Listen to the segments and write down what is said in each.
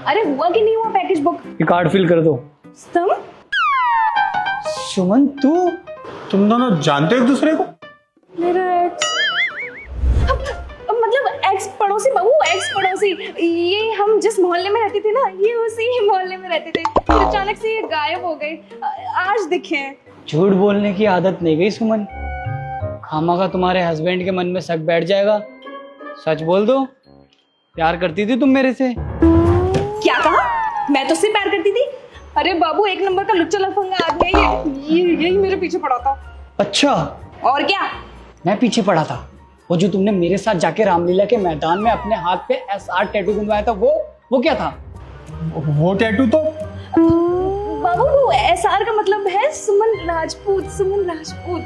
अरे हुआ कि नहीं हुआ पैकेज बुक? ये कार्ड फिल कर दो। तुम सुमन तुम दोनों जानते हो एक दूसरे को? मेरा एक्स, मतलब एक्स पड़ोसी बाबू, एक्स पड़ोसी। ये हम जिस मोहल्ले में रहते थे ना, ये उसी मोहल्ले में रहते थे। फिर अचानक से ये गायब हो गए, आज दिखे हैं। झूठ बोलने की आदत नहीं गई सुमन। खामा का तुम्हारे हस्बैंड के मन में शक बैठ जाएगा। सच बोल दो, प्यार करती थी तुम मेरे से? क्या कहा? मैं तो उससे प्यार करती थी। अरे बाबू, एक नंबर का लुच्चा लफंगा आदमी है ये यही मेरे पीछे पड़ा था। अच्छा, और क्या? मैं पीछे पड़ा था? वो जो तुमने मेरे साथ जाके रामलीला के मैदान में अपने हाथ पे SR टैटू बनवाया था, वो क्या था? वो टैटू तो बाबू, वो SR का मतलब है सुमन राजपूत। सुमन राजपूत।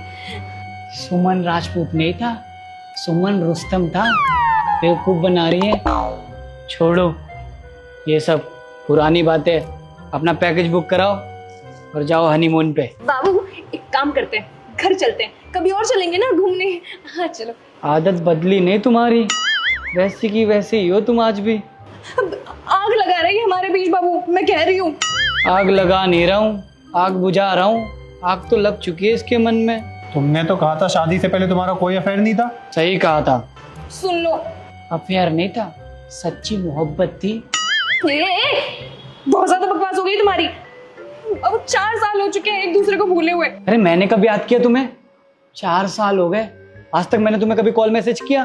सुमन राजपूत नहीं था, सुमन रुस्तम था। बेवकूफ बना रही है। छोड़ो ये सब पुरानी बातें, अपना पैकेज बुक कराओ और जाओ हनीमून पे। बाबू, एक काम करते हैं, घर चलते हैं, कभी और चलेंगे ना घूमने। हाँ चलो। आदत बदली नहीं तुम्हारी, वैसी की वैसी ही हो तुम आज भी। आग लगा रही है हमारे बीच बाबू, मैं कह रही हूँ। आग लगा नहीं रहा हूँ, आग बुझा रहा हूँ। आग तो लग चुकी है इसके मन में। तुमने तो कहा था शादी से पहले तुम्हारा कोई अफेयर नहीं था। सही कहा था। सुन लो, अफेयर नहीं था, सच्ची मोहब्बत थी। बहुत ज्यादा बकवास हो गई तुम्हारी। अब 4 साल हो चुके हैं एक दूसरे को भूले हुए। अरे मैंने कब याद किया तुम्हें? 4 साल हो गए, आज तक मैंने तुम्हें कभी कॉल मैसेज किया?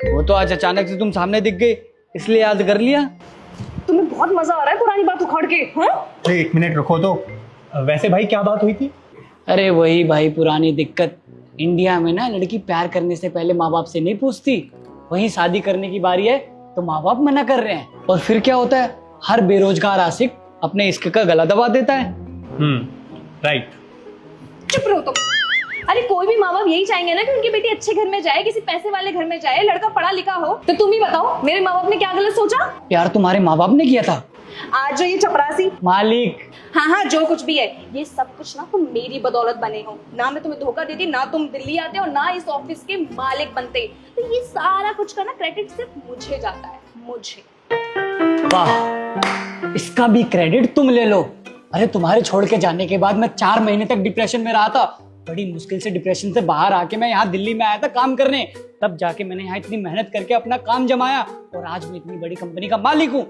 वो तो आज अचानक से तुम सामने दिख गई, इसलिए याद कर लिया। तुम्हें बहुत मजा आ रहा है पुरानी बात उखाड़ के। हाँ? एक मिनट रुको तो। वैसे भाई क्या बात हुई थी? अरे वही भाई, पुरानी दिक्कत। इंडिया में ना लड़की प्यार करने से पहले माँ बाप से नहीं पूछती, वहीं शादी करने की बारी है तो माँ बाप मना कर रहे हैं। और फिर क्या होता है, हर बेरोजगार आशिक अपने इश्क का गला दबा देता है। राइट। चुप रहो तुम। अरे कोई भी माँ बाप यही चाहेंगे ना कि उनकी बेटी अच्छे घर में जाए, किसी पैसे वाले घर में जाए, लड़का पढ़ा लिखा हो। तो तुम ही बताओ, मेरे माँ बाप ने क्या गलत सोचा? प्यार तुम्हारे माँ बाप ने किया था। आज जो ये चपरासी मालिक। हाँ, जो कुछ भी है, ये सब कुछ ना तुम मेरी बदौलत बने हो। ना मैं तुम्हें धोखा देती, ना तुम दिल्ली आते और ना इस ऑफिस के मालिक बनते। तो ये सारा कुछ का ना क्रेडिट सिर्फ मुझे जाता है, मुझे। वाह, इसका भी क्रेडिट तुम ले लो। अरे तुम्हारे छोड़ के जाने के बाद मैं 4 महीने तक डिप्रेशन में रहा था। बड़ी मुश्किल से डिप्रेशन से बाहर आके मैं यहाँ दिल्ली में आया था काम करने। तब जाके मैंने यहाँ इतनी मेहनत करके अपना काम जमाया और आज मैं इतनी बड़ी कंपनी का मालिक हूँ।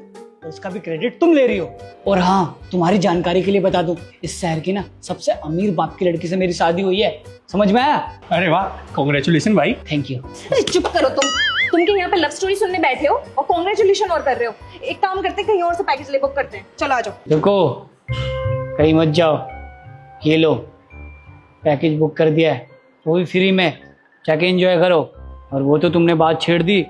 तो उसका भी क्रेडिट तुम ले रही हो। और हाँ, तुम्हारी जानकारी के लिए बता दूं, इस शहर की ना सबसे अमीर बाप की लड़की से मेरी शादी हुई है। समझ में आया? अरे वाह, कांग्रेचुलेशन भाई। Thank you. अरे चुप करो तुम क्या यहाँ पे लव स्टोरी सुनने बैठे हो और कांग्रेचुलेशन और कर रहे हो? एक काम करते हैं, कहीं और से पैकेज ले बुक करते हैं। चलो आ जाओ। देखो, कहीं मत जाओ। ये लो, पैकेज बुक कर दिया है, वो भी फ्री में। जाके एंजॉय करो। और वो तो तुमने बात छेड़ दी,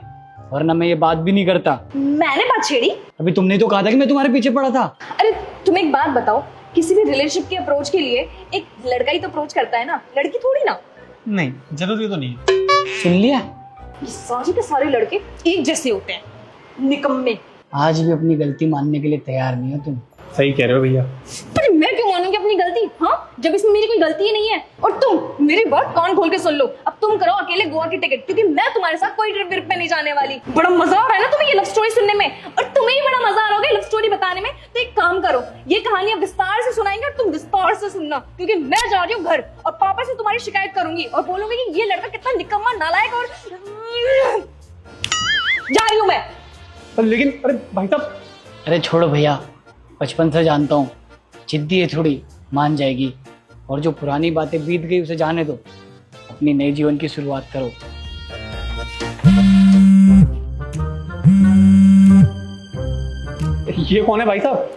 वरना मैं ये बात भी नहीं करता। मैंने बात छेड़ी? अभी तुमने तो कहा था कि मैं तुम्हारे पीछे पड़ा था। अरे तुम एक बात बताओ, किसी भी रिलेशनशिप के अप्रोच के लिए एक लड़का ही तो अप्रोच करता है ना, लड़की थोड़ी ना। नहीं, जरूरी तो नहीं है। सुन लिया? ये सारे के सारे लड़के एक जैसे होते हैं, निकम्मे। आज भी अपनी गलती मानने के लिए तैयार नहीं हो तुम। सही कह रहे हो भैया। पर मैं क्यों मानूंगी अपनी गलती? हाँ, जब इसमें मेरी कोई गलती ही नहीं है। और तुम मेरी बात कान खोल के सुन लो, अब तुम करो अकेले गोवा की टिकट, क्योंकि मैं तुम्हारे साथ कोई ट्रिप पे नहीं जाने वाली। बड़ा मजा आ रहा है ना तुम्हें ये लव स्टोरी सुनने में, और तुम्हें ही बड़ा मजा आ रहा होगा लव स्टोरी बताने में। तो एक काम करो, ये कहानियां विस्तार से सुनाएंगे और तुम विस्तार से सुनना, क्योंकि मैं जा रही हूँ घर और पापा से तुम्हारी शिकायत करूंगी और बोलूंगी कि ये लड़का कितना निकम्मा, नालायक और जा रही हूँ मैं। लेकिन अरे भाई साहब। अरे छोड़ो भैया, बचपन से जानता हूँ, जिद्दी है थोड़ी, मान जाएगी। और जो पुरानी बातें बीत गई उसे जाने दो, अपनी नई जीवन की शुरुआत करो। ये कौन है भाई साहब?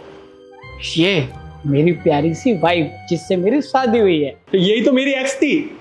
ये मेरी प्यारी सी वाइफ, जिससे मेरी शादी हुई है। तो यही तो मेरी एक्स थी।